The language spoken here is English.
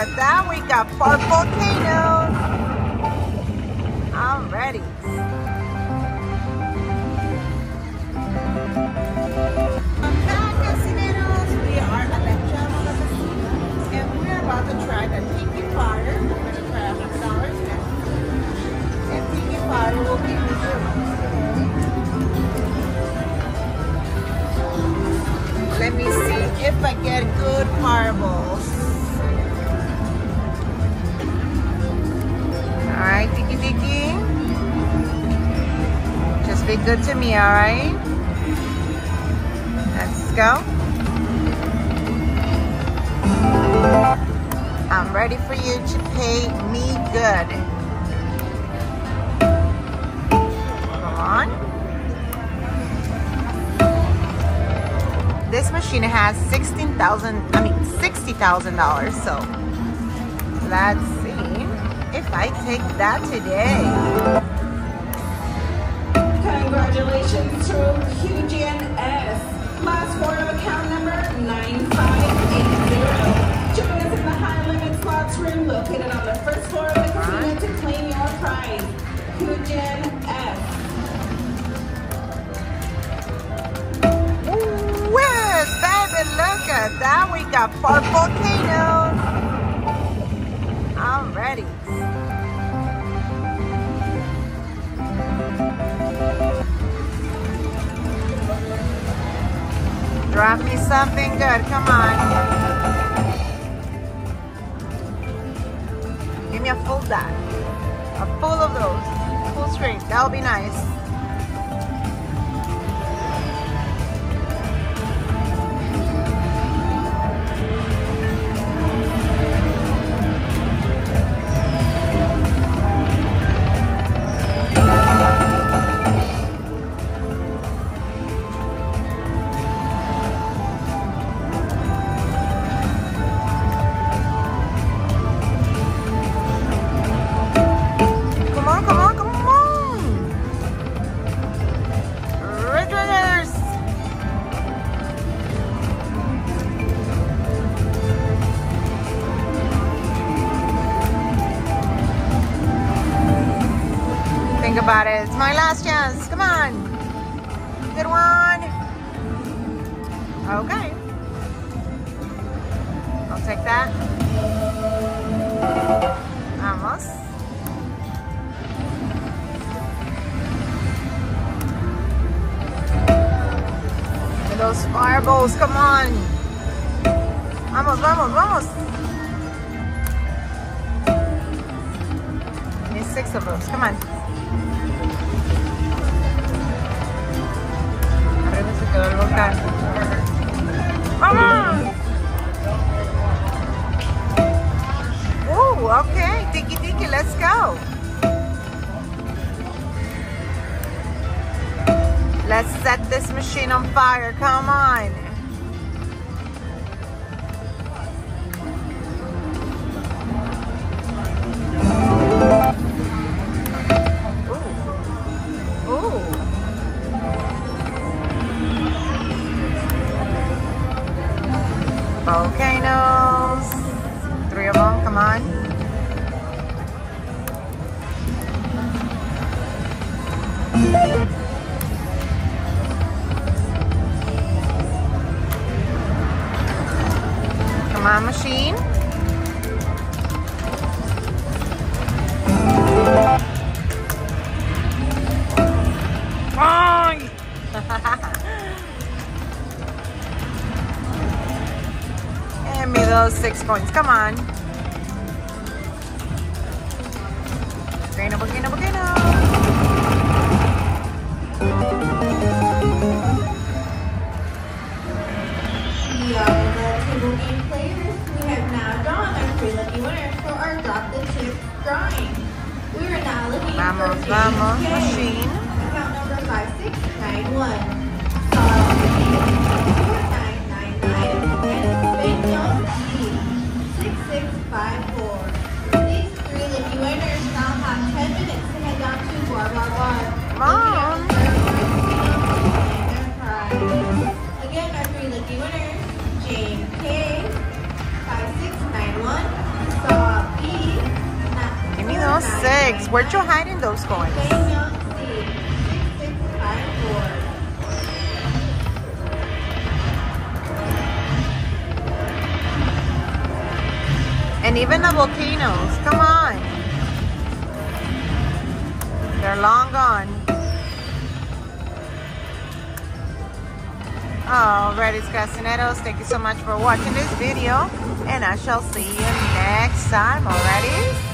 at that. We got 4 volcanoes. Alrighty. We are at the Java Casinos, and we're about to try the Tiki Fire. We're going to try $100 now. And Tiki Fire will be reserved. Let me see if I get good fireballs. Alright, Tiki Tiki. Just be good to me, alright? Let's go. I'm ready for you to pay me good. Come on. This machine has $60,000, so let's see if I take that today. Congratulations to QGNS. Last 4 of account number 9580. Join us in the high limit slots room located on the first floor of the casino to claim your prize. QGNS. Yes, baby, look at that. We got 4 volcanoes. Already. Drop me something good. Come on. Give me a full die. A full of those. Full string. That'll be nice. About it. It's my last chance. Come on. Good one. Okay. I'll take that. Almost. And those fireballs. Come on. Vamos, vamos, vamos. Need 6 of those. Come on. Vamos! Ooh, okay. Tiki Tiki, let's go. Let's set this machine on fire. Come on. Volcanoes. 3 of them, come on. Come on, machine. Bye. Give me those 6 points. Come on. Volcano, volcano, volcano. We are the table game players. We have now drawn our 3 lucky winners for our drop the tip drawing. We are now looking Vamos, for vamos, James K. machine. Account number 5691. Mom. Again, our 3 lucky winners, James K, 5691, 6. Where'd you hide in those coins? Playing on C. 6654. And even the volcanoes. Come on. They're long gone. Alrighty, Casineros. Thank you so much for watching this video. And I shall see you next time. Alrighty?